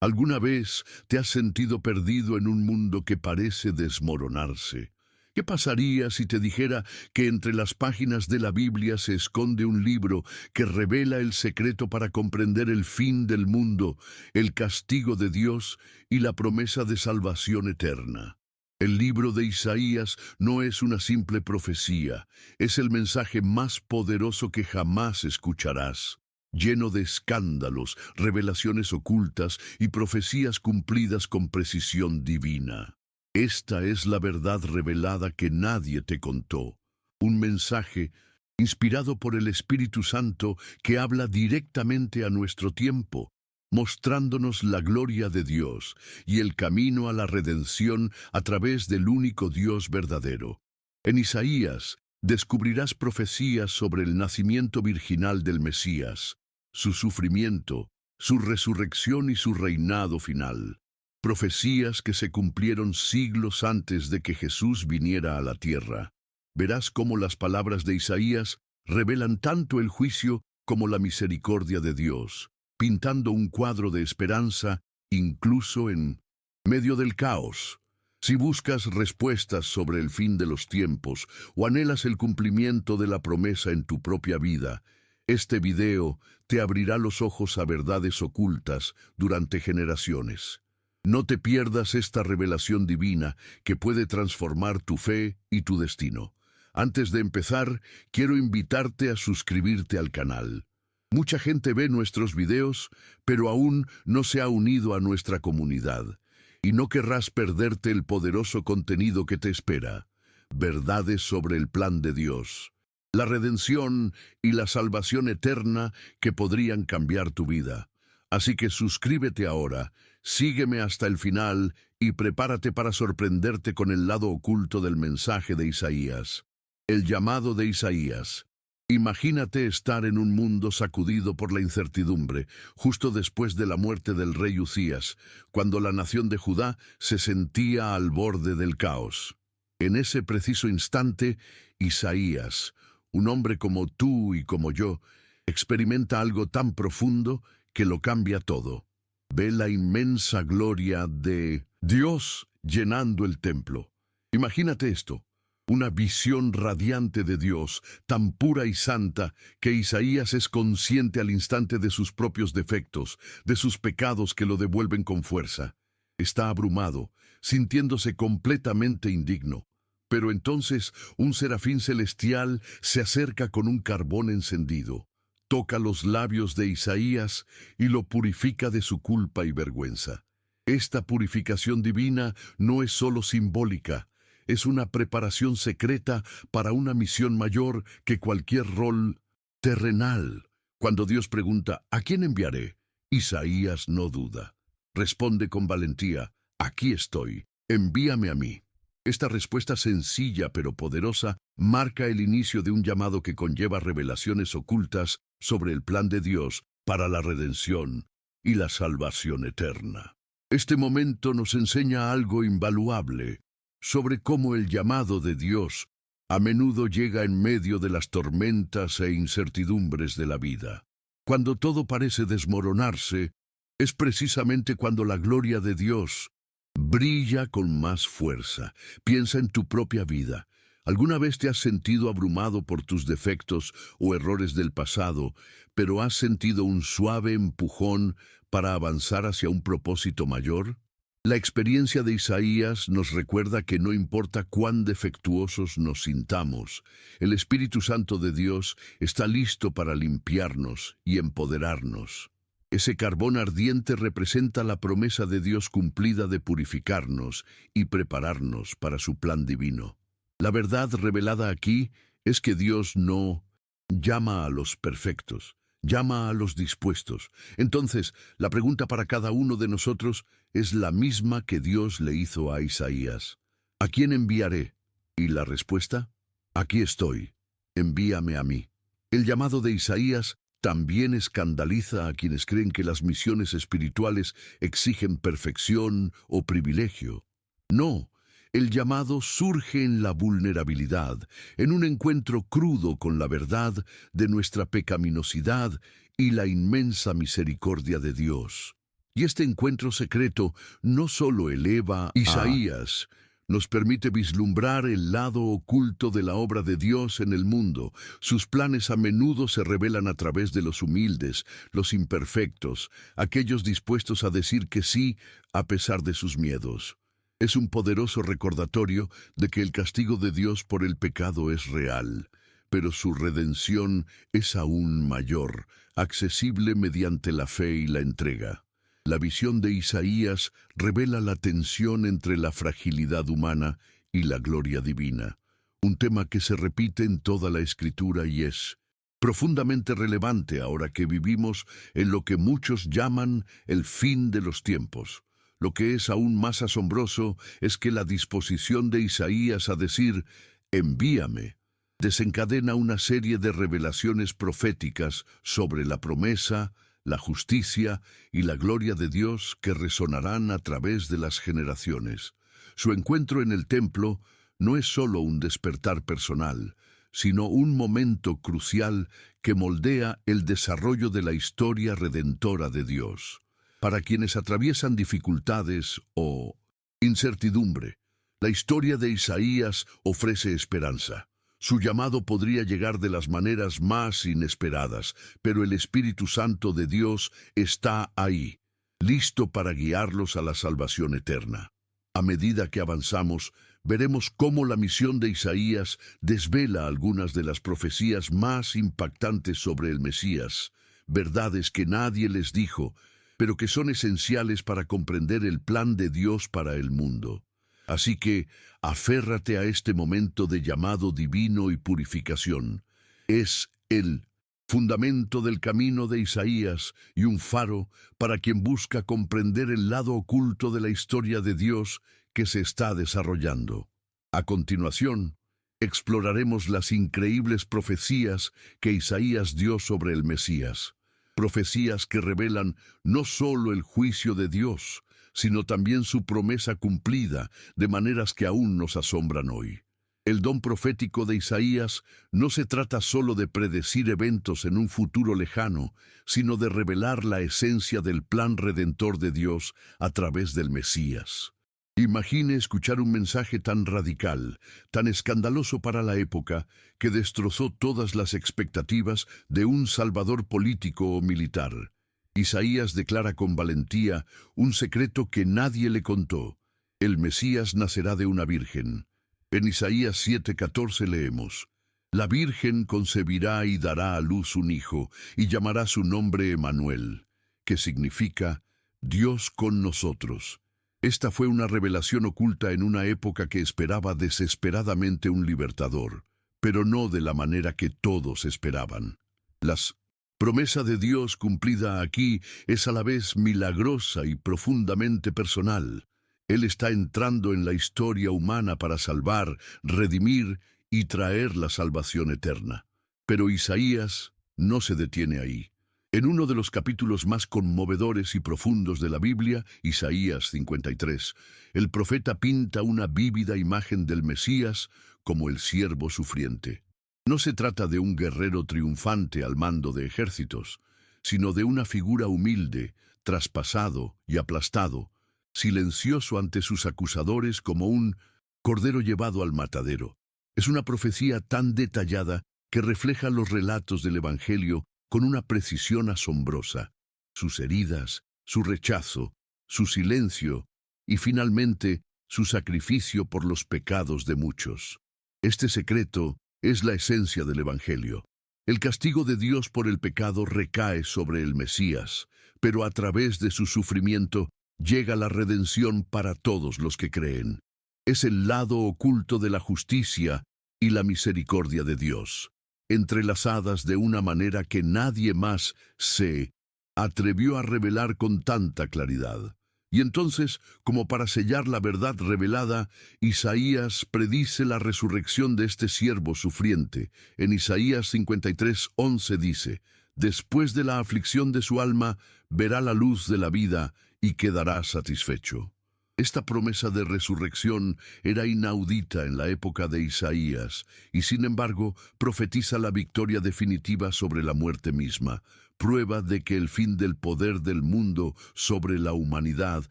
¿Alguna vez te has sentido perdido en un mundo que parece desmoronarse? ¿Qué pasaría si te dijera que entre las páginas de la Biblia se esconde un libro que revela el secreto para comprender el fin del mundo, el castigo de Dios y la promesa de salvación eterna? El libro de Isaías no es una simple profecía, es el mensaje más poderoso que jamás escucharás, lleno de escándalos, revelaciones ocultas y profecías cumplidas con precisión divina. Esta es la verdad revelada que nadie te contó, un mensaje inspirado por el Espíritu Santo que habla directamente a nuestro tiempo, mostrándonos la gloria de Dios y el camino a la redención a través del único Dios verdadero. En Isaías descubrirás profecías sobre el nacimiento virginal del Mesías, su sufrimiento, su resurrección y su reinado final. Profecías que se cumplieron siglos antes de que Jesús viniera a la tierra. Verás cómo las palabras de Isaías revelan tanto el juicio como la misericordia de Dios, pintando un cuadro de esperanza incluso en medio del caos. Si buscas respuestas sobre el fin de los tiempos o anhelas el cumplimiento de la promesa en tu propia vida, este video te abrirá los ojos a verdades ocultas durante generaciones. No te pierdas esta revelación divina que puede transformar tu fe y tu destino. Antes de empezar, quiero invitarte a suscribirte al canal. Mucha gente ve nuestros videos, pero aún no se ha unido a nuestra comunidad, y no querrás perderte el poderoso contenido que te espera. Verdades sobre el plan de Dios, la redención y la salvación eterna que podrían cambiar tu vida. Así que suscríbete ahora, sígueme hasta el final y prepárate para sorprenderte con el lado oculto del mensaje de Isaías. El llamado de Isaías. Imagínate estar en un mundo sacudido por la incertidumbre, justo después de la muerte del rey Uzías, cuando la nación de Judá se sentía al borde del caos. En ese preciso instante, Isaías, un hombre como tú y como yo, experimenta algo tan profundo que lo cambia todo. Ve la inmensa gloria de Dios llenando el templo. Imagínate esto, una visión radiante de Dios, tan pura y santa que Isaías es consciente al instante de sus propios defectos, de sus pecados que lo devuelven con fuerza. Está abrumado, sintiéndose completamente indigno. Pero entonces un serafín celestial se acerca con un carbón encendido. Toca los labios de Isaías y lo purifica de su culpa y vergüenza. Esta purificación divina no es solo simbólica, es una preparación secreta para una misión mayor que cualquier rol terrenal. Cuando Dios pregunta, ¿a quién enviaré?, Isaías no duda. Responde con valentía, aquí estoy, envíame a mí. Esta respuesta sencilla pero poderosa marca el inicio de un llamado que conlleva revelaciones ocultas sobre el plan de Dios para la redención y la salvación eterna. Este momento nos enseña algo invaluable sobre cómo el llamado de Dios a menudo llega en medio de las tormentas e incertidumbres de la vida. Cuando todo parece desmoronarse, es precisamente cuando la gloria de Dios brilla con más fuerza. Piensa en tu propia vida. ¿Alguna vez te has sentido abrumado por tus defectos o errores del pasado, pero has sentido un suave empujón para avanzar hacia un propósito mayor? La experiencia de Isaías nos recuerda que no importa cuán defectuosos nos sintamos, el Espíritu Santo de Dios está listo para limpiarnos y empoderarnos. Ese carbón ardiente representa la promesa de Dios cumplida de purificarnos y prepararnos para su plan divino. La verdad revelada aquí es que Dios no llama a los perfectos, llama a los dispuestos. Entonces, la pregunta para cada uno de nosotros es la misma que Dios le hizo a Isaías. ¿A quién enviaré? Y la respuesta, aquí estoy, envíame a mí. El llamado de Isaías también escandaliza a quienes creen que las misiones espirituales exigen perfección o privilegio. No, el llamado surge en la vulnerabilidad, en un encuentro crudo con la verdad de nuestra pecaminosidad y la inmensa misericordia de Dios. Y este encuentro secreto no solo eleva a Isaías, nos permite vislumbrar el lado oculto de la obra de Dios en el mundo. Sus planes a menudo se revelan a través de los humildes, los imperfectos, aquellos dispuestos a decir que sí a pesar de sus miedos. Es un poderoso recordatorio de que el castigo de Dios por el pecado es real, pero su redención es aún mayor, accesible mediante la fe y la entrega. La visión de Isaías revela la tensión entre la fragilidad humana y la gloria divina, un tema que se repite en toda la Escritura y es profundamente relevante ahora que vivimos en lo que muchos llaman el fin de los tiempos. Lo que es aún más asombroso es que la disposición de Isaías a decir «envíame» desencadena una serie de revelaciones proféticas sobre la promesa, la justicia y la gloria de Dios que resonarán a través de las generaciones. Su encuentro en el templo no es solo un despertar personal, sino un momento crucial que moldea el desarrollo de la historia redentora de Dios. Para quienes atraviesan dificultades o incertidumbre, la historia de Isaías ofrece esperanza. Su llamado podría llegar de las maneras más inesperadas, pero el Espíritu Santo de Dios está ahí, listo para guiarlos a la salvación eterna. A medida que avanzamos, veremos cómo la misión de Isaías desvela algunas de las profecías más impactantes sobre el Mesías, verdades que nadie les dijo, pero que son esenciales para comprender el plan de Dios para el mundo. Así que, aférrate a este momento de llamado divino y purificación. Es el fundamento del camino de Isaías y un faro para quien busca comprender el lado oculto de la historia de Dios que se está desarrollando. A continuación, exploraremos las increíbles profecías que Isaías dio sobre el Mesías. Profecías que revelan no solo el juicio de Dios, sino también su promesa cumplida, de maneras que aún nos asombran hoy. El don profético de Isaías no se trata solo de predecir eventos en un futuro lejano, sino de revelar la esencia del plan redentor de Dios a través del Mesías. Imagine escuchar un mensaje tan radical, tan escandaloso para la época, que destrozó todas las expectativas de un salvador político o militar. Isaías declara con valentía un secreto que nadie le contó. El Mesías nacerá de una virgen. En Isaías 7:14 leemos: «La virgen concebirá y dará a luz un hijo, y llamará su nombre Emanuel», que significa Dios con nosotros. Esta fue una revelación oculta en una época que esperaba desesperadamente un libertador, pero no de la manera que todos esperaban. Las promesa de Dios cumplida aquí es a la vez milagrosa y profundamente personal. Él está entrando en la historia humana para salvar, redimir y traer la salvación eterna. Pero Isaías no se detiene ahí. En uno de los capítulos más conmovedores y profundos de la Biblia, Isaías 53, el profeta pinta una vívida imagen del Mesías como el siervo sufriente. No se trata de un guerrero triunfante al mando de ejércitos, sino de una figura humilde, traspasado y aplastado, silencioso ante sus acusadores como un cordero llevado al matadero. Es una profecía tan detallada que refleja los relatos del Evangelio con una precisión asombrosa. Sus heridas, su rechazo, su silencio y finalmente su sacrificio por los pecados de muchos. Este secreto es la esencia del Evangelio. El castigo de Dios por el pecado recae sobre el Mesías, pero a través de su sufrimiento llega la redención para todos los que creen. Es el lado oculto de la justicia y la misericordia de Dios, entrelazadas de una manera que nadie más se atrevió a revelar con tanta claridad. Y entonces, como para sellar la verdad revelada, Isaías predice la resurrección de este siervo sufriente. En Isaías 53:11 dice: «Después de la aflicción de su alma, verá la luz de la vida y quedará satisfecho». Esta promesa de resurrección era inaudita en la época de Isaías, y sin embargo profetiza la victoria definitiva sobre la muerte misma, prueba de que el fin del poder del mundo sobre la humanidad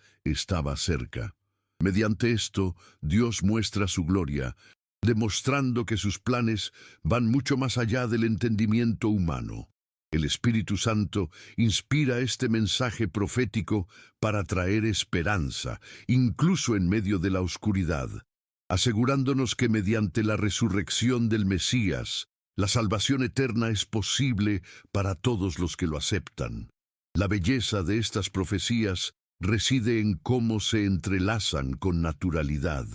estaba cerca. Mediante esto, Dios muestra su gloria, demostrando que sus planes van mucho más allá del entendimiento humano. El Espíritu Santo inspira este mensaje profético para traer esperanza, incluso en medio de la oscuridad, asegurándonos que mediante la resurrección del Mesías, la salvación eterna es posible para todos los que lo aceptan. La belleza de estas profecías reside en cómo se entrelazan con naturalidad,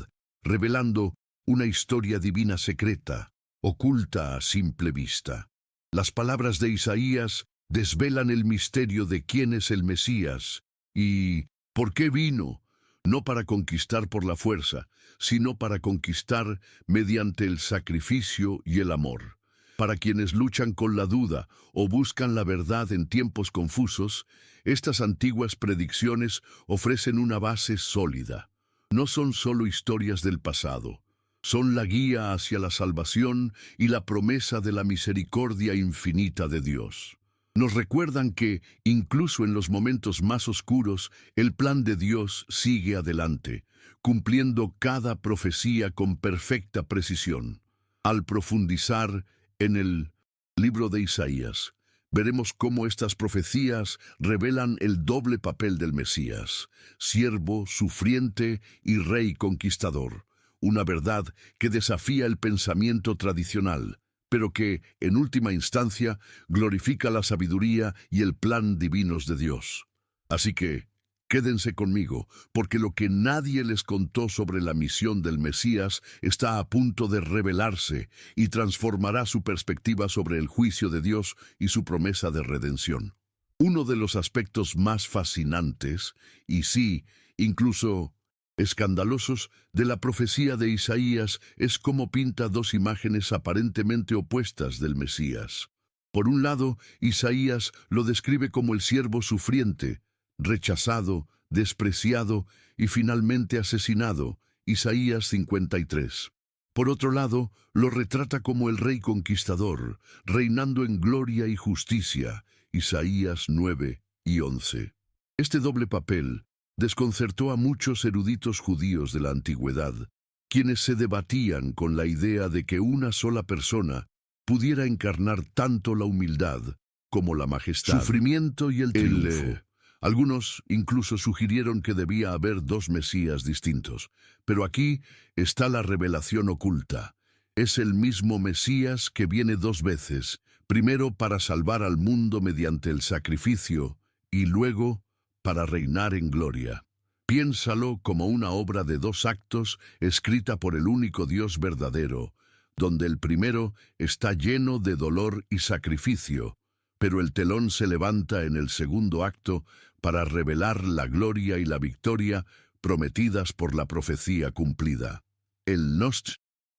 revelando una historia divina secreta, oculta a simple vista. Las palabras de Isaías desvelan el misterio de quién es el Mesías y por qué vino, no para conquistar por la fuerza, sino para conquistar mediante el sacrificio y el amor. Para quienes luchan con la duda o buscan la verdad en tiempos confusos, estas antiguas predicciones ofrecen una base sólida. No son solo historias del pasado. Son la guía hacia la salvación y la promesa de la misericordia infinita de Dios. Nos recuerdan que, incluso en los momentos más oscuros, el plan de Dios sigue adelante, cumpliendo cada profecía con perfecta precisión. Al profundizar en el libro de Isaías, veremos cómo estas profecías revelan el doble papel del Mesías, siervo, sufriente y rey conquistador. Una verdad que desafía el pensamiento tradicional, pero que, en última instancia, glorifica la sabiduría y el plan divinos de Dios. Así que, quédense conmigo, porque lo que nadie les contó sobre la misión del Mesías está a punto de revelarse y transformará su perspectiva sobre el juicio de Dios y su promesa de redención. Uno de los aspectos más fascinantes, y sí, incluso escandalosos, de la profecía de Isaías es cómo pinta dos imágenes aparentemente opuestas del Mesías. Por un lado, Isaías lo describe como el siervo sufriente, rechazado, despreciado y finalmente asesinado, Isaías 53. Por otro lado, lo retrata como el rey conquistador, reinando en gloria y justicia, Isaías 9 y 11. Este doble papel desconcertó a muchos eruditos judíos de la antigüedad, quienes se debatían con la idea de que una sola persona pudiera encarnar tanto la humildad como la majestad, sufrimiento y el triunfo. Algunos incluso sugirieron que debía haber dos Mesías distintos, pero aquí está la revelación oculta. Es el mismo Mesías que viene dos veces, primero para salvar al mundo mediante el sacrificio y luego para reinar en gloria. Piénsalo como una obra de dos actos escrita por el único Dios verdadero, donde el primero está lleno de dolor y sacrificio, pero el telón se levanta en el segundo acto para revelar la gloria y la victoria prometidas por la profecía cumplida. El Nost,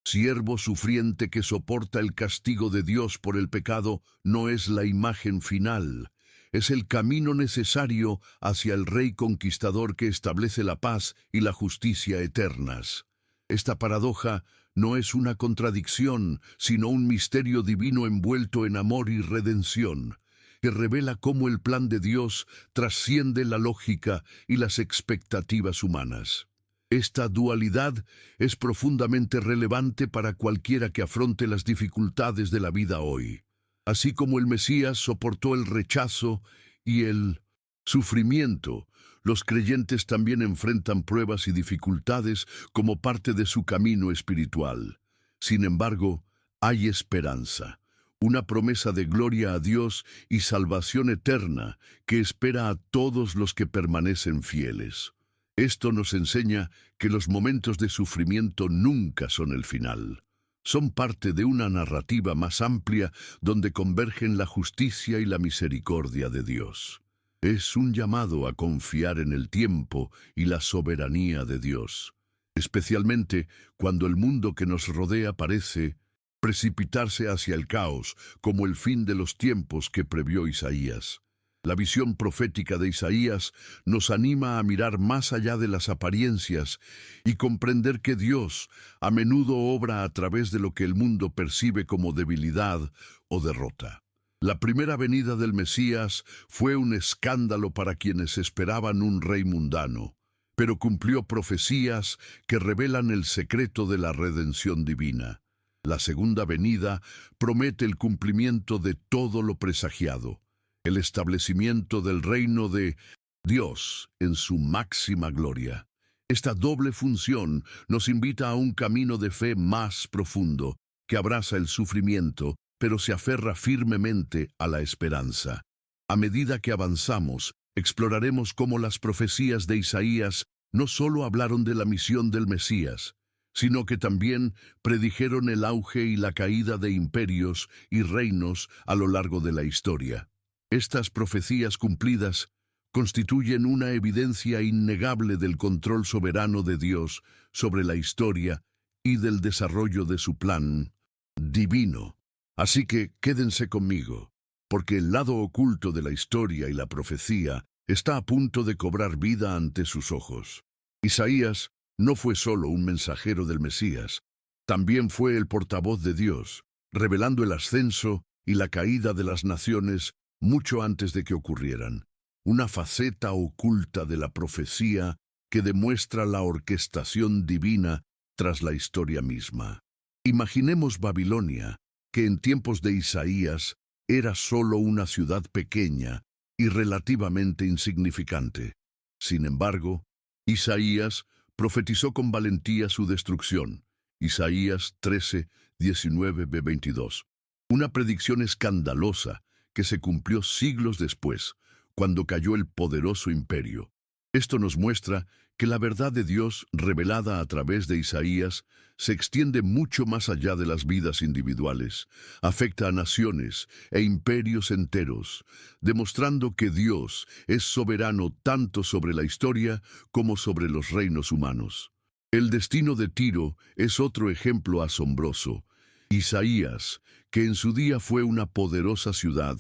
siervo sufriente que soporta el castigo de Dios por el pecado, no es la imagen final. Es el camino necesario hacia el Rey conquistador que establece la paz y la justicia eternas. Esta paradoja no es una contradicción, sino un misterio divino envuelto en amor y redención, que revela cómo el plan de Dios trasciende la lógica y las expectativas humanas. Esta dualidad es profundamente relevante para cualquiera que afronte las dificultades de la vida hoy. Así como el Mesías soportó el rechazo y el sufrimiento, los creyentes también enfrentan pruebas y dificultades como parte de su camino espiritual. Sin embargo, hay esperanza, una promesa de gloria a Dios y salvación eterna que espera a todos los que permanecen fieles. Esto nos enseña que los momentos de sufrimiento nunca son el final. Son parte de una narrativa más amplia donde convergen la justicia y la misericordia de Dios. Es un llamado a confiar en el tiempo y la soberanía de Dios, especialmente cuando el mundo que nos rodea parece precipitarse hacia el caos, como el fin de los tiempos que previó Isaías. La visión profética de Isaías nos anima a mirar más allá de las apariencias y comprender que Dios a menudo obra a través de lo que el mundo percibe como debilidad o derrota. La primera venida del Mesías fue un escándalo para quienes esperaban un rey mundano, pero cumplió profecías que revelan el secreto de la redención divina. La segunda venida promete el cumplimiento de todo lo presagiado, el establecimiento del reino de Dios en su máxima gloria. Esta doble función nos invita a un camino de fe más profundo, que abraza el sufrimiento, pero se aferra firmemente a la esperanza. A medida que avanzamos, exploraremos cómo las profecías de Isaías no solo hablaron de la misión del Mesías, sino que también predijeron el auge y la caída de imperios y reinos a lo largo de la historia. Estas profecías cumplidas constituyen una evidencia innegable del control soberano de Dios sobre la historia y del desarrollo de su plan divino. Así que quédense conmigo, porque el lado oculto de la historia y la profecía está a punto de cobrar vida ante sus ojos. Isaías no fue solo un mensajero del Mesías, también fue el portavoz de Dios, revelando el ascenso y la caída de las naciones mucho antes de que ocurrieran. Una faceta oculta de la profecía que demuestra la orquestación divina tras la historia misma. Imaginemos Babilonia, que en tiempos de Isaías era solo una ciudad pequeña y relativamente insignificante. Sin embargo, Isaías profetizó con valentía su destrucción. Isaías 13, 19-22. Una predicción escandalosa que se cumplió siglos después, cuando cayó el poderoso imperio. Esto nos muestra que la verdad de Dios, revelada a través de Isaías, se extiende mucho más allá de las vidas individuales, afecta a naciones e imperios enteros, demostrando que Dios es soberano tanto sobre la historia como sobre los reinos humanos. El destino de Tiro es otro ejemplo asombroso. Isaías, que en su día fue una poderosa ciudad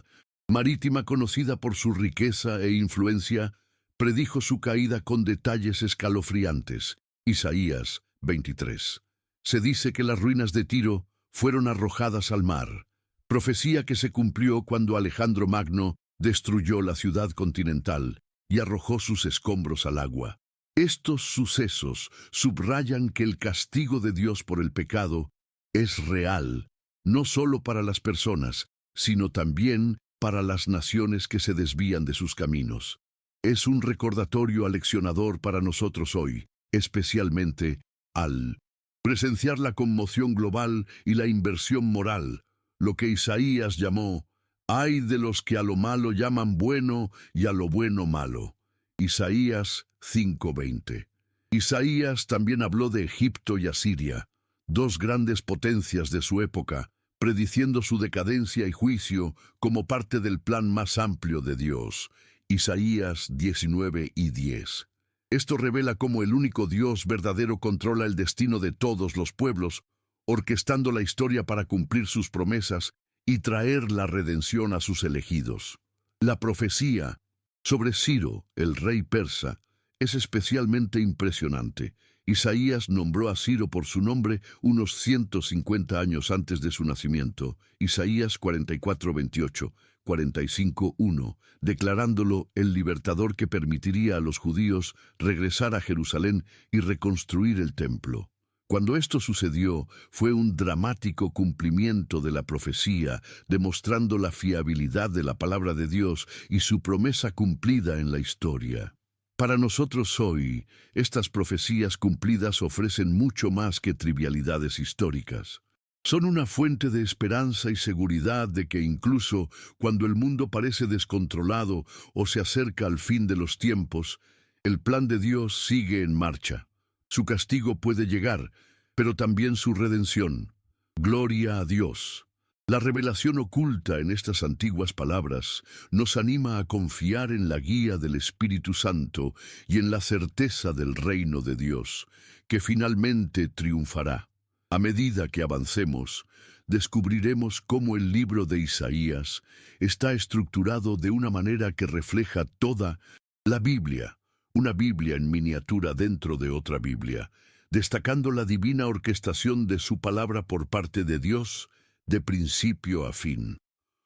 marítima conocida por su riqueza e influencia, predijo su caída con detalles escalofriantes. Isaías 23. Se dice que las ruinas de Tiro fueron arrojadas al mar, profecía que se cumplió cuando Alejandro Magno destruyó la ciudad continental y arrojó sus escombros al agua. Estos sucesos subrayan que el castigo de Dios por el pecado es real, no solo para las personas, sino también para las naciones que se desvían de sus caminos. Es un recordatorio aleccionador para nosotros hoy, especialmente al presenciar la conmoción global y la inversión moral, lo que Isaías llamó, «Ay de los que a lo malo llaman bueno y a lo bueno malo». Isaías 5:20. Isaías también habló de Egipto y Asiria, dos grandes potencias de su época, prediciendo su decadencia y juicio como parte del plan más amplio de Dios. Isaías 19:10. Esto revela cómo el único Dios verdadero controla el destino de todos los pueblos, orquestando la historia para cumplir sus promesas y traer la redención a sus elegidos. La profecía sobre Ciro, el rey persa, es especialmente impresionante. Isaías nombró a Ciro por su nombre unos 150 años antes de su nacimiento, Isaías 44:28, 45:1, declarándolo el libertador que permitiría a los judíos regresar a Jerusalén y reconstruir el templo. Cuando esto sucedió, fue un dramático cumplimiento de la profecía, demostrando la fiabilidad de la palabra de Dios y su promesa cumplida en la historia. Para nosotros hoy, estas profecías cumplidas ofrecen mucho más que trivialidades históricas. Son una fuente de esperanza y seguridad de que incluso cuando el mundo parece descontrolado o se acerca al fin de los tiempos, el plan de Dios sigue en marcha. Su castigo puede llegar, pero también su redención. Gloria a Dios. La revelación oculta en estas antiguas palabras nos anima a confiar en la guía del Espíritu Santo y en la certeza del reino de Dios, que finalmente triunfará. A medida que avancemos, descubriremos cómo el libro de Isaías está estructurado de una manera que refleja toda la Biblia, una Biblia en miniatura dentro de otra Biblia, destacando la divina orquestación de su palabra por parte de Dios, de principio a fin.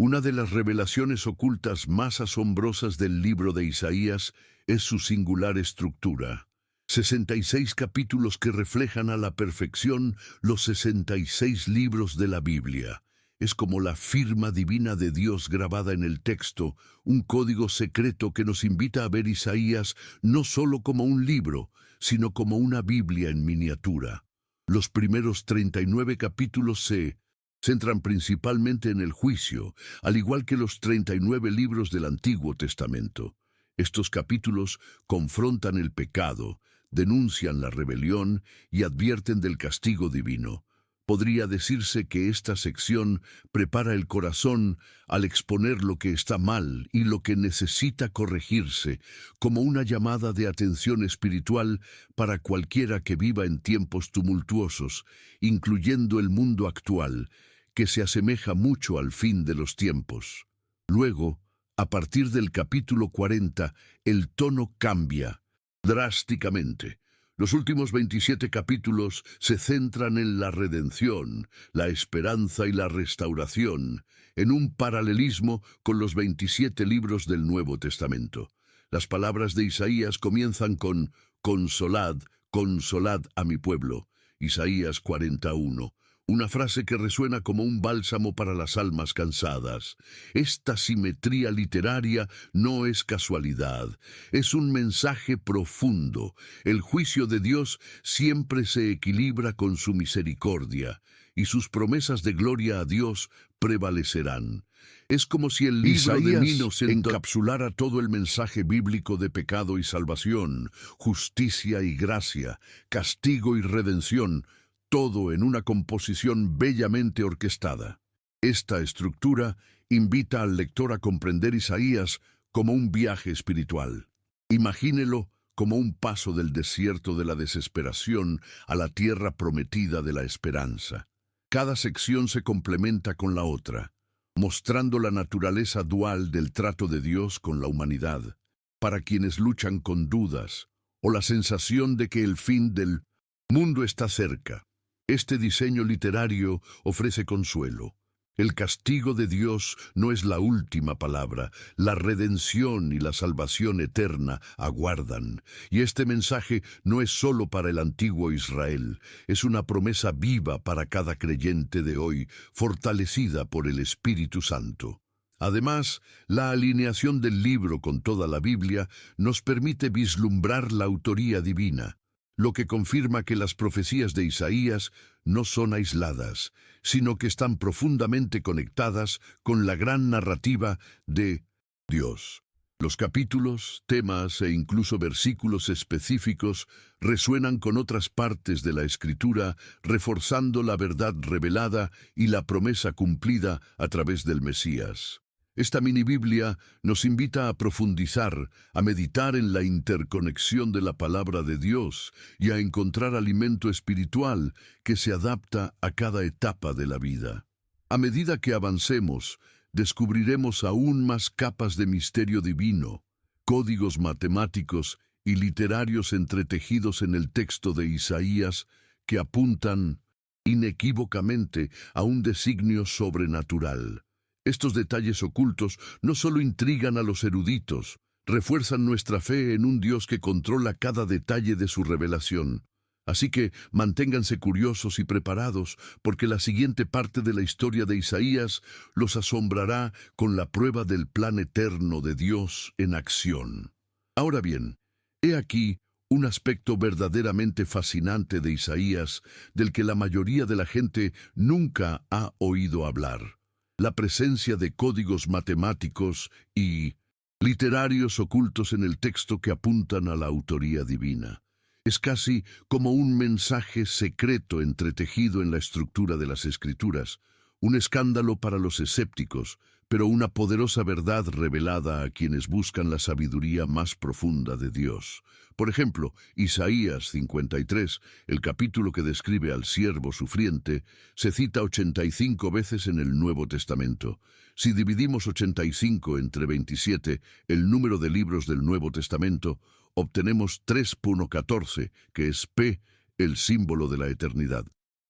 Una de las revelaciones ocultas más asombrosas del libro de Isaías es su singular estructura. 66 capítulos que reflejan a la perfección los 66 libros de la Biblia. Es como la firma divina de Dios grabada en el texto, un código secreto que nos invita a ver Isaías no solo como un libro, sino como una Biblia en miniatura. Los primeros 39 capítulos se centran principalmente en el juicio, al igual que los 39 libros del Antiguo Testamento. Estos capítulos confrontan el pecado, denuncian la rebelión y advierten del castigo divino. Podría decirse que esta sección prepara el corazón al exponer lo que está mal y lo que necesita corregirse, como una llamada de atención espiritual para cualquiera que viva en tiempos tumultuosos, incluyendo el mundo actual, que se asemeja mucho al fin de los tiempos. Luego, a partir del capítulo 40, el tono cambia drásticamente. Los últimos 27 capítulos se centran en la redención, la esperanza y la restauración, en un paralelismo con los 27 libros del Nuevo Testamento. Las palabras de Isaías comienzan con «Consolad, consolad a mi pueblo», Isaías 41. Una frase que resuena como un bálsamo para las almas cansadas. Esta simetría literaria no es casualidad, es un mensaje profundo. El juicio de Dios siempre se equilibra con su misericordia, y sus promesas de gloria a Dios prevalecerán. Es como si el libro de Minos encapsulara todo el mensaje bíblico de pecado y salvación, justicia y gracia, castigo y redención, todo en una composición bellamente orquestada. Esta estructura invita al lector a comprender Isaías como un viaje espiritual. Imagínelo como un paso del desierto de la desesperación a la tierra prometida de la esperanza. Cada sección se complementa con la otra, mostrando la naturaleza dual del trato de Dios con la humanidad, para quienes luchan con dudas o la sensación de que el fin del mundo está cerca. Este diseño literario ofrece consuelo. El castigo de Dios no es la última palabra. La redención y la salvación eterna aguardan. Y este mensaje no es solo para el antiguo Israel. Es una promesa viva para cada creyente de hoy, fortalecida por el Espíritu Santo. Además, la alineación del libro con toda la Biblia nos permite vislumbrar la autoría divina, lo que confirma que las profecías de Isaías no son aisladas, sino que están profundamente conectadas con la gran narrativa de Dios. Los capítulos, temas e incluso versículos específicos resuenan con otras partes de la Escritura, reforzando la verdad revelada y la promesa cumplida a través del Mesías. Esta mini Biblia nos invita a profundizar, a meditar en la interconexión de la palabra de Dios y a encontrar alimento espiritual que se adapta a cada etapa de la vida. A medida que avancemos, descubriremos aún más capas de misterio divino, códigos matemáticos y literarios entretejidos en el texto de Isaías que apuntan inequívocamente a un designio sobrenatural. Estos detalles ocultos no solo intrigan a los eruditos, refuerzan nuestra fe en un Dios que controla cada detalle de su revelación. Así que manténganse curiosos y preparados, porque la siguiente parte de la historia de Isaías los asombrará con la prueba del plan eterno de Dios en acción. Ahora bien, he aquí un aspecto verdaderamente fascinante de Isaías, del que la mayoría de la gente nunca ha oído hablar: la presencia de códigos matemáticos y literarios ocultos en el texto que apuntan a la autoría divina. Es casi como un mensaje secreto entretejido en la estructura de las Escrituras, un escándalo para los escépticos, pero una poderosa verdad revelada a quienes buscan la sabiduría más profunda de Dios. Por ejemplo, Isaías 53, el capítulo que describe al siervo sufriente, se cita 85 veces en el Nuevo Testamento. Si dividimos 85 entre 27, el número de libros del Nuevo Testamento, obtenemos 3.14, que es P, el símbolo de la eternidad.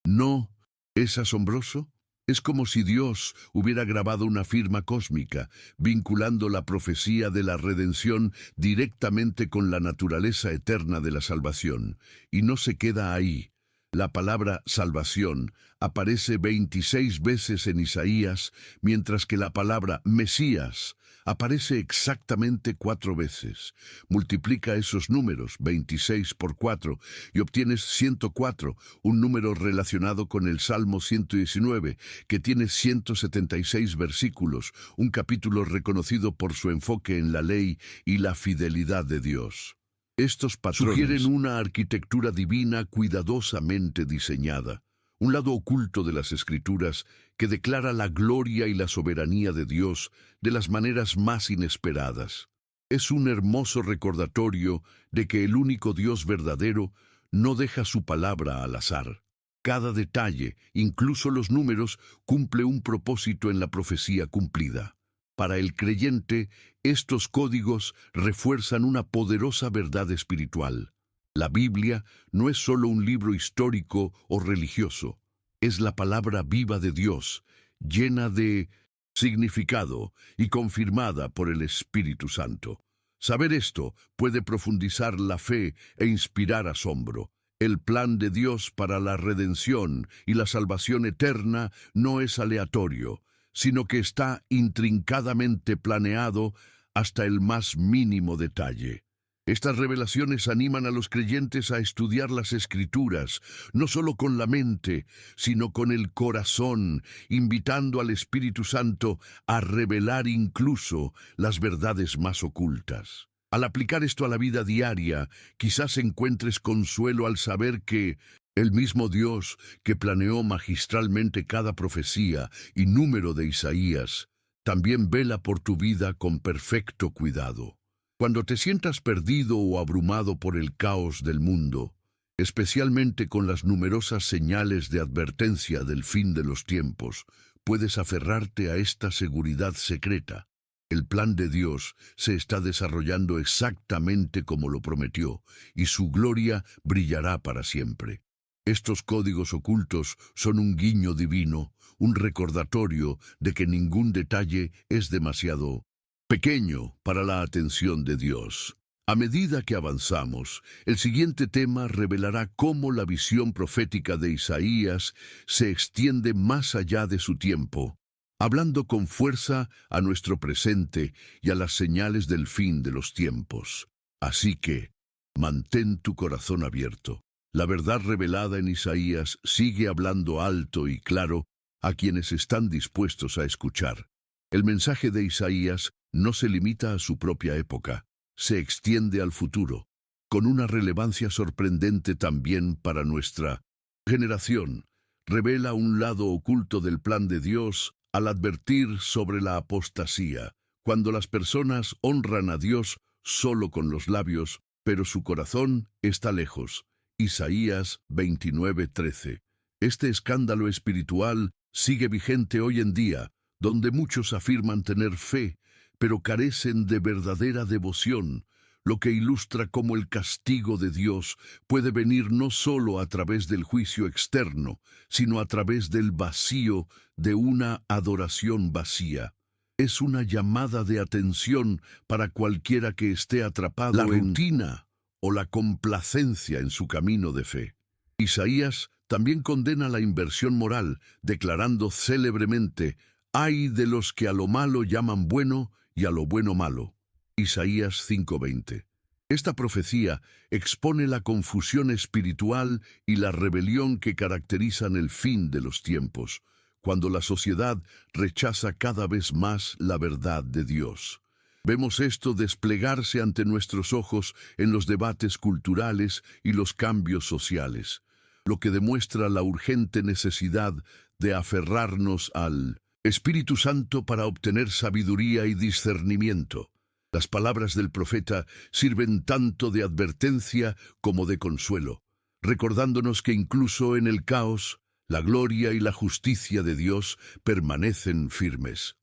¿No es asombroso? Es como si Dios hubiera grabado una firma cósmica, vinculando la profecía de la redención directamente con la naturaleza eterna de la salvación. Y no se queda ahí. La palabra salvación aparece 26 veces en Isaías, mientras que la palabra Mesías aparece exactamente 4 veces. Multiplica esos números, 26 por 4, y obtienes 104, un número relacionado con el Salmo 119, que tiene 176 versículos, un capítulo reconocido por su enfoque en la ley y la fidelidad de Dios. Estos patrones sugieren una arquitectura divina cuidadosamente diseñada, un lado oculto de las Escrituras que declara la gloria y la soberanía de Dios de las maneras más inesperadas. Es un hermoso recordatorio de que el único Dios verdadero no deja su palabra al azar. Cada detalle, incluso los números, cumple un propósito en la profecía cumplida. Para el creyente, estos códigos refuerzan una poderosa verdad espiritual. La Biblia no es solo un libro histórico o religioso, es la palabra viva de Dios, llena de significado y confirmada por el Espíritu Santo. Saber esto puede profundizar la fe e inspirar asombro. El plan de Dios para la redención y la salvación eterna no es aleatorio, sino que está intrincadamente planeado hasta el más mínimo detalle. Estas revelaciones animan a los creyentes a estudiar las Escrituras, no solo con la mente, sino con el corazón, invitando al Espíritu Santo a revelar incluso las verdades más ocultas. Al aplicar esto a la vida diaria, quizás encuentres consuelo al saber que el mismo Dios que planeó magistralmente cada profecía y número de Isaías, también vela por tu vida con perfecto cuidado. Cuando te sientas perdido o abrumado por el caos del mundo, especialmente con las numerosas señales de advertencia del fin de los tiempos, puedes aferrarte a esta seguridad secreta. El plan de Dios se está desarrollando exactamente como lo prometió, y su gloria brillará para siempre. Estos códigos ocultos son un guiño divino, un recordatorio de que ningún detalle es demasiado pequeño para la atención de Dios. A medida que avanzamos, el siguiente tema revelará cómo la visión profética de Isaías se extiende más allá de su tiempo, hablando con fuerza a nuestro presente y a las señales del fin de los tiempos. Así que, mantén tu corazón abierto. La verdad revelada en Isaías sigue hablando alto y claro a quienes están dispuestos a escuchar. El mensaje de Isaías no se limita a su propia época, se extiende al futuro, con una relevancia sorprendente también para nuestra generación. Revela un lado oculto del plan de Dios al advertir sobre la apostasía, cuando las personas honran a Dios solo con los labios, pero su corazón está lejos. Isaías 29:13. Este escándalo espiritual sigue vigente hoy en día, donde muchos afirman tener fe, pero carecen de verdadera devoción, lo que ilustra cómo el castigo de Dios puede venir no solo a través del juicio externo, sino a través del vacío de una adoración vacía. Es una llamada de atención para cualquiera que esté atrapado en la rutina o la complacencia en su camino de fe. Isaías también condena la inversión moral, declarando célebremente: «Ay de los que a lo malo llaman bueno y a lo bueno malo». Isaías 5:20. Esta profecía expone la confusión espiritual y la rebelión que caracterizan el fin de los tiempos, cuando la sociedad rechaza cada vez más la verdad de Dios. Vemos esto desplegarse ante nuestros ojos en los debates culturales y los cambios sociales, lo que demuestra la urgente necesidad de aferrarnos al Espíritu Santo para obtener sabiduría y discernimiento. Las palabras del profeta sirven tanto de advertencia como de consuelo, recordándonos que incluso en el caos, la gloria y la justicia de Dios permanecen firmes.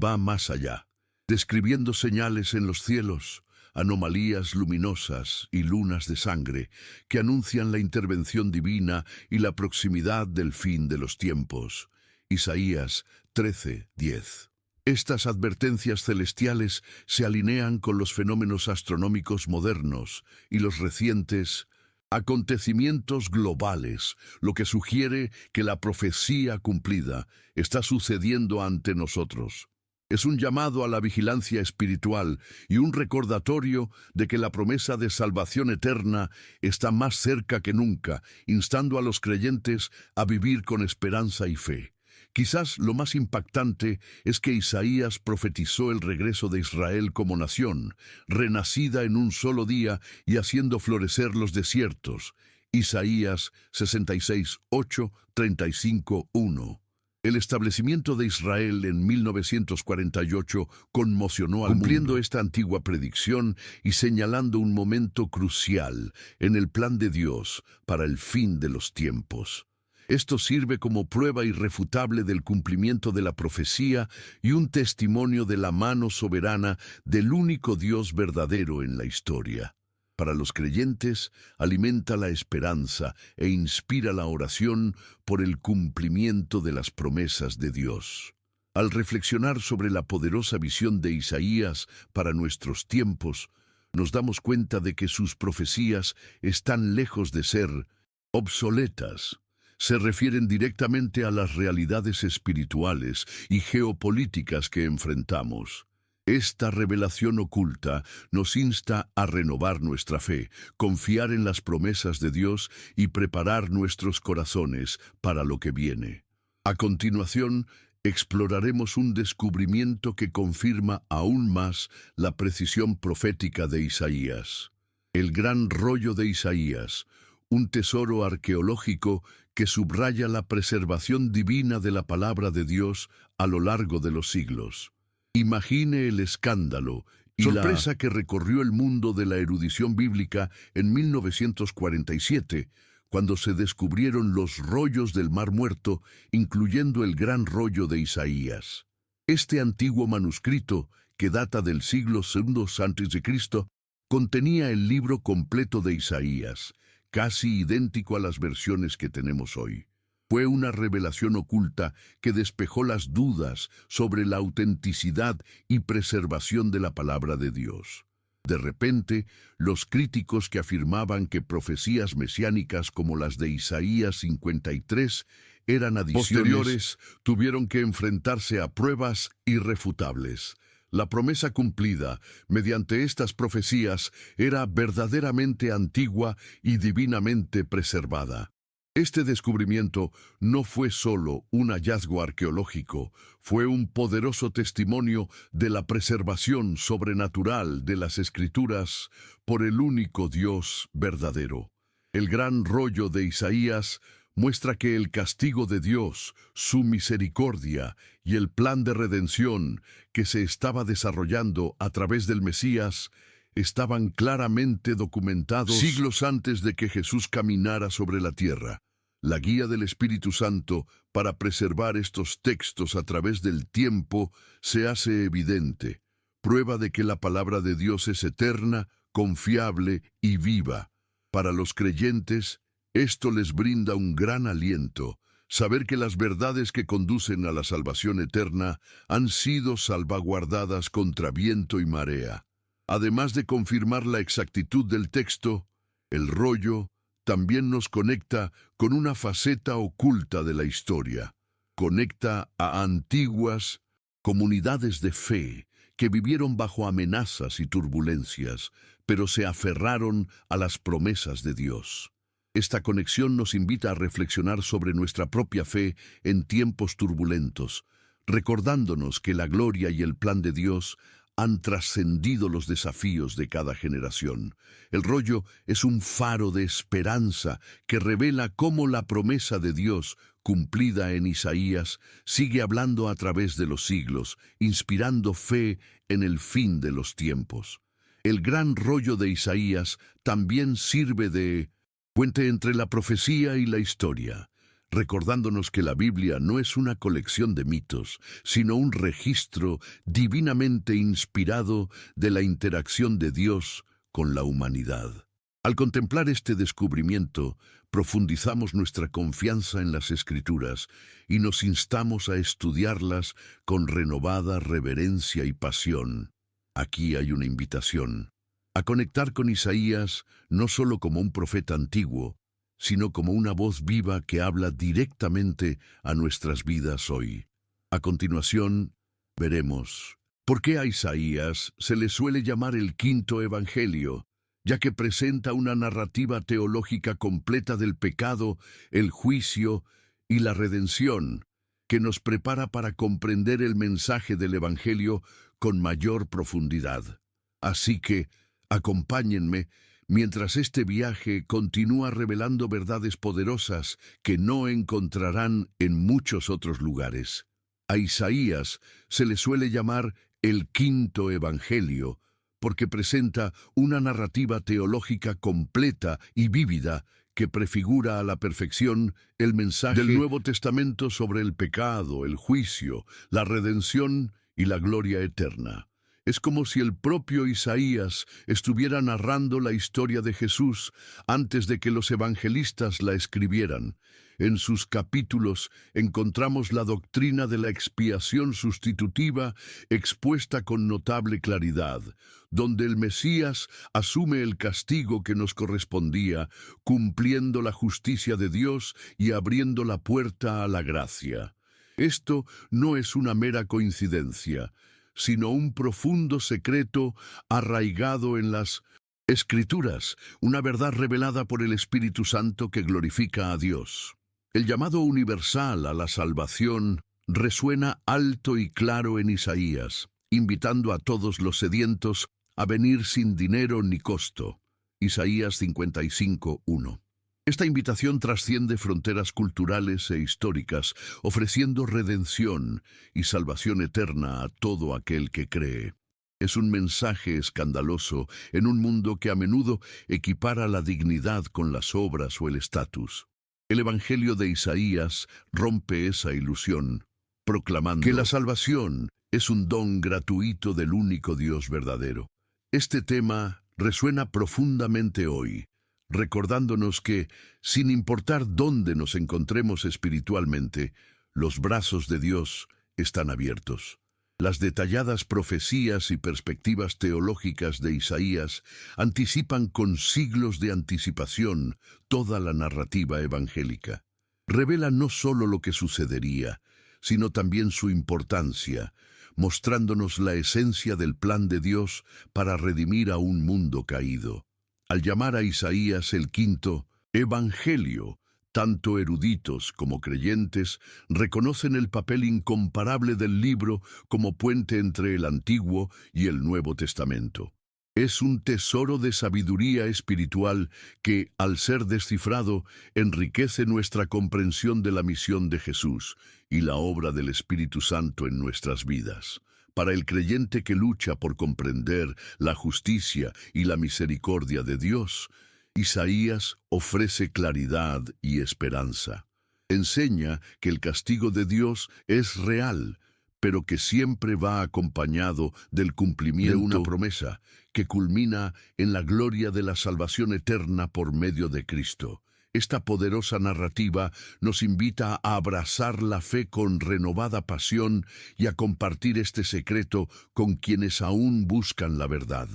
Va más allá, describiendo señales en los cielos, anomalías luminosas y lunas de sangre que anuncian la intervención divina y la proximidad del fin de los tiempos. Isaías 13:10. Estas advertencias celestiales se alinean con los fenómenos astronómicos modernos y los recientes acontecimientos globales, lo que sugiere que la profecía cumplida está sucediendo ante nosotros. Es un llamado a la vigilancia espiritual y un recordatorio de que la promesa de salvación eterna está más cerca que nunca, instando a los creyentes a vivir con esperanza y fe. Quizás lo más impactante es que Isaías profetizó el regreso de Israel como nación, renacida en un solo día y haciendo florecer los desiertos. Isaías 66:8, 35:1. El establecimiento de Israel en 1948 conmocionó al mundo, cumpliendo esta antigua predicción y señalando un momento crucial en el plan de Dios para el fin de los tiempos. Esto sirve como prueba irrefutable del cumplimiento de la profecía y un testimonio de la mano soberana del único Dios verdadero en la historia. Para los creyentes, alimenta la esperanza e inspira la oración por el cumplimiento de las promesas de Dios. Al reflexionar sobre la poderosa visión de Isaías para nuestros tiempos, nos damos cuenta de que sus profecías están lejos de ser obsoletas. Se refieren directamente a las realidades espirituales y geopolíticas que enfrentamos. Esta revelación oculta nos insta a renovar nuestra fe, confiar en las promesas de Dios y preparar nuestros corazones para lo que viene. A continuación, exploraremos un descubrimiento que confirma aún más la precisión profética de Isaías. El gran rollo de Isaías, un tesoro arqueológico que subraya la preservación divina de la palabra de Dios a lo largo de los siglos. Imagine el escándalo y sorpresa que recorrió el mundo de la erudición bíblica en 1947, cuando se descubrieron los rollos del Mar Muerto, incluyendo el gran rollo de Isaías. Este antiguo manuscrito, que data del siglo II a.C., contenía el libro completo de Isaías, casi idéntico a las versiones que tenemos hoy. Fue una revelación oculta que despejó las dudas sobre la autenticidad y preservación de la palabra de Dios. De repente, los críticos que afirmaban que profecías mesiánicas como las de Isaías 53 eran adiciones posteriores tuvieron que enfrentarse a pruebas irrefutables. La promesa cumplida mediante estas profecías era verdaderamente antigua y divinamente preservada. Este descubrimiento no fue solo un hallazgo arqueológico, fue un poderoso testimonio de la preservación sobrenatural de las Escrituras por el único Dios verdadero. El gran rollo de Isaías muestra que el castigo de Dios, su misericordia y el plan de redención que se estaba desarrollando a través del Mesías estaban claramente documentados siglos antes de que Jesús caminara sobre la tierra. La guía del Espíritu Santo para preservar estos textos a través del tiempo se hace evidente, prueba de que la palabra de Dios es eterna, confiable y viva. Para los creyentes, esto les brinda un gran aliento, saber que las verdades que conducen a la salvación eterna han sido salvaguardadas contra viento y marea. Además de confirmar la exactitud del texto, el rollo también nos conecta con una faceta oculta de la historia. Conecta a antiguas comunidades de fe que vivieron bajo amenazas y turbulencias, pero se aferraron a las promesas de Dios. Esta conexión nos invita a reflexionar sobre nuestra propia fe en tiempos turbulentos, recordándonos que la gloria y el plan de Dios han trascendido los desafíos de cada generación. El rollo es un faro de esperanza que revela cómo la promesa de Dios, cumplida en Isaías, sigue hablando a través de los siglos, inspirando fe en el fin de los tiempos. El gran rollo de Isaías también sirve de puente entre la profecía y la historia, recordándonos que la Biblia no es una colección de mitos, sino un registro divinamente inspirado de la interacción de Dios con la humanidad. Al contemplar este descubrimiento, profundizamos nuestra confianza en las Escrituras y nos instamos a estudiarlas con renovada reverencia y pasión. Aquí hay una invitación a conectar con Isaías no solo como un profeta antiguo, sino como una voz viva que habla directamente a nuestras vidas hoy. A continuación, veremos por qué a Isaías se le suele llamar el quinto evangelio, ya que presenta una narrativa teológica completa del pecado, el juicio y la redención, que nos prepara para comprender el mensaje del evangelio con mayor profundidad. Así que, acompáñenme mientras este viaje continúa revelando verdades poderosas que no encontrarán en muchos otros lugares. A Isaías se le suele llamar el quinto evangelio, porque presenta una narrativa teológica completa y vívida que prefigura a la perfección el mensaje del Nuevo Testamento sobre el pecado, el juicio, la redención y la gloria eterna. Es como si el propio Isaías estuviera narrando la historia de Jesús antes de que los evangelistas la escribieran. En sus capítulos encontramos la doctrina de la expiación sustitutiva expuesta con notable claridad, donde el Mesías asume el castigo que nos correspondía, cumpliendo la justicia de Dios y abriendo la puerta a la gracia. Esto no es una mera coincidencia, sino un profundo secreto arraigado en las Escrituras, una verdad revelada por el Espíritu Santo que glorifica a Dios. El llamado universal a la salvación resuena alto y claro en Isaías, invitando a todos los sedientos a venir sin dinero ni costo. Isaías 55:1. Esta invitación trasciende fronteras culturales e históricas, ofreciendo redención y salvación eterna a todo aquel que cree. Es un mensaje escandaloso en un mundo que a menudo equipara la dignidad con las obras o el estatus. El Evangelio de Isaías rompe esa ilusión, proclamando que la salvación es un don gratuito del único Dios verdadero. Este tema resuena profundamente hoy, recordándonos que, sin importar dónde nos encontremos espiritualmente, los brazos de Dios están abiertos. Las detalladas profecías y perspectivas teológicas de Isaías anticipan con siglos de anticipación toda la narrativa evangélica. Revela no solo lo que sucedería, sino también su importancia, mostrándonos la esencia del plan de Dios para redimir a un mundo caído. Al llamar a Isaías el quinto evangelio, tanto eruditos como creyentes reconocen el papel incomparable del libro como puente entre el Antiguo y el Nuevo Testamento. Es un tesoro de sabiduría espiritual que, al ser descifrado, enriquece nuestra comprensión de la misión de Jesús y la obra del Espíritu Santo en nuestras vidas. Para el creyente que lucha por comprender la justicia y la misericordia de Dios, Isaías ofrece claridad y esperanza. Enseña que el castigo de Dios es real, pero que siempre va acompañado del cumplimiento de una promesa que culmina en la gloria de la salvación eterna por medio de Cristo. Esta poderosa narrativa nos invita a abrazar la fe con renovada pasión y a compartir este secreto con quienes aún buscan la verdad.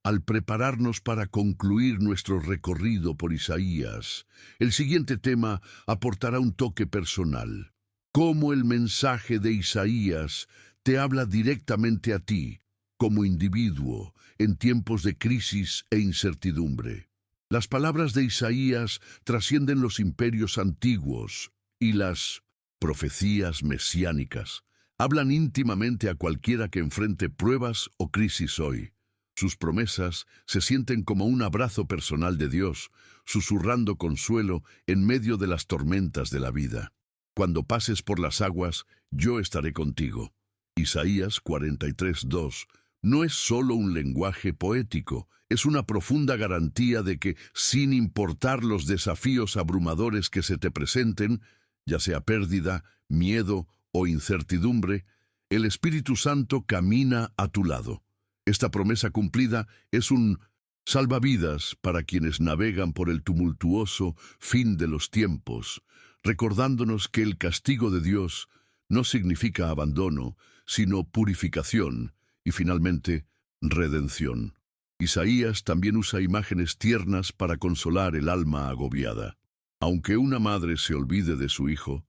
Al prepararnos para concluir nuestro recorrido por Isaías, el siguiente tema aportará un toque personal. Cómo el mensaje de Isaías te habla directamente a ti, como individuo, en tiempos de crisis e incertidumbre. Las palabras de Isaías trascienden los imperios antiguos y las profecías mesiánicas. Hablan íntimamente a cualquiera que enfrente pruebas o crisis hoy. Sus promesas se sienten como un abrazo personal de Dios, susurrando consuelo en medio de las tormentas de la vida. Cuando pases por las aguas, yo estaré contigo. Isaías 43:2 no es solo un lenguaje poético, es una profunda garantía de que, sin importar los desafíos abrumadores que se te presenten, ya sea pérdida, miedo o incertidumbre, el Espíritu Santo camina a tu lado. Esta promesa cumplida es un Salvavidas para quienes navegan por el tumultuoso fin de los tiempos, recordándonos que el castigo de Dios no significa abandono, sino purificación y finalmente redención. Isaías también usa imágenes tiernas para consolar el alma agobiada. Aunque una madre se olvide de su hijo,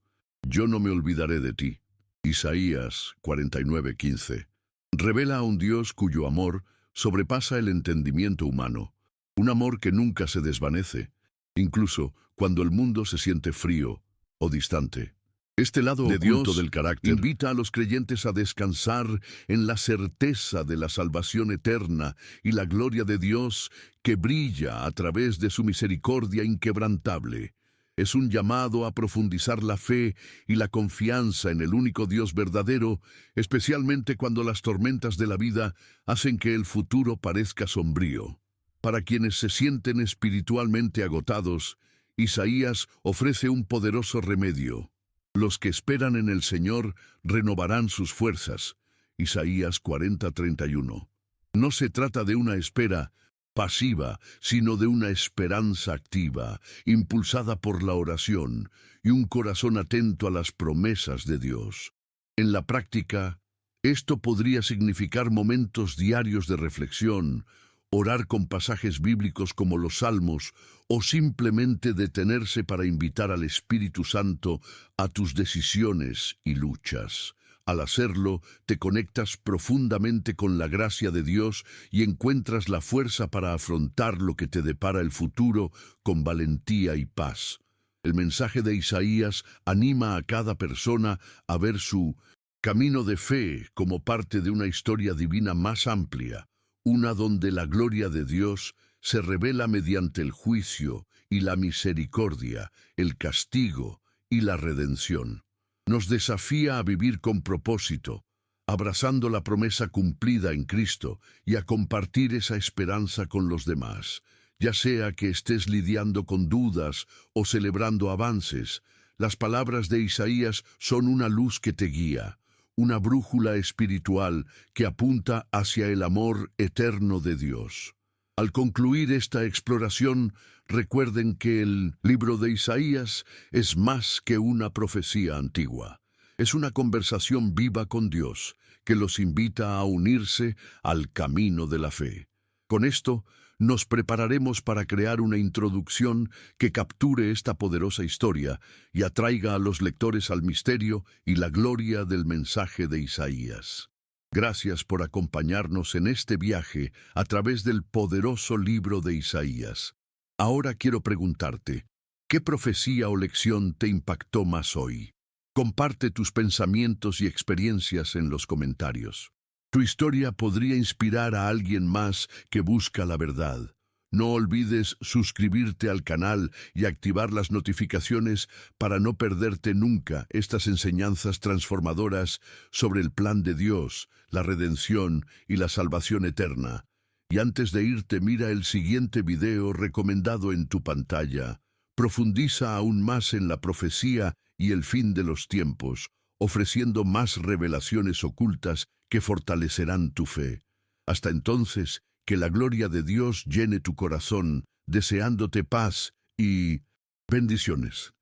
yo no me olvidaré de ti. Isaías 49:15. Revela a un Dios cuyo amor sobrepasa el entendimiento humano, un amor que nunca se desvanece, incluso cuando el mundo se siente frío o distante. Este lado de Dios del carácter invita a los creyentes a descansar en la certeza de la salvación eterna y la gloria de Dios que brilla a través de su misericordia inquebrantable. Es un llamado a profundizar la fe y la confianza en el único Dios verdadero, especialmente cuando las tormentas de la vida hacen que el futuro parezca sombrío. Para quienes se sienten espiritualmente agotados, Isaías ofrece un poderoso remedio. Los que esperan en el Señor renovarán sus fuerzas. Isaías 40:31. No se trata de una espera pasiva, sino de una esperanza activa, impulsada por la oración y un corazón atento a las promesas de Dios. En la práctica, esto podría significar momentos diarios de reflexión, orar con pasajes bíblicos como los Salmos, o simplemente detenerse para invitar al Espíritu Santo a tus decisiones y luchas. Al hacerlo, te conectas profundamente con la gracia de Dios y encuentras la fuerza para afrontar lo que te depara el futuro con valentía y paz. El mensaje de Isaías anima a cada persona a ver su camino de fe como parte de una historia divina más amplia, una donde la gloria de Dios se revela mediante el juicio y la misericordia, el castigo y la redención. Nos desafía a vivir con propósito, abrazando la promesa cumplida en Cristo y a compartir esa esperanza con los demás. Ya sea que estés lidiando con dudas o celebrando avances, las palabras de Isaías son una luz que te guía, una brújula espiritual que apunta hacia el amor eterno de Dios. Al concluir esta exploración, recuerden que el libro de Isaías es más que una profecía antigua. Es una conversación viva con Dios que los invita a unirse al camino de la fe. Con esto, nos prepararemos para crear una introducción que capture esta poderosa historia y atraiga a los lectores al misterio y la gloria del mensaje de Isaías. Gracias por acompañarnos en este viaje a través del poderoso libro de Isaías. Ahora quiero preguntarte, ¿qué profecía o lección te impactó más hoy? Comparte tus pensamientos y experiencias en los comentarios. Tu historia podría inspirar a alguien más que busca la verdad. No olvides suscribirte al canal y activar las notificaciones para no perderte nunca estas enseñanzas transformadoras sobre el plan de Dios, la redención y la salvación eterna. Y antes de irte, mira el siguiente video recomendado en tu pantalla. Profundiza aún más en la profecía y el fin de los tiempos, ofreciendo más revelaciones ocultas que fortalecerán tu fe. Hasta entonces, que la gloria de Dios llene tu corazón, deseándote paz y bendiciones.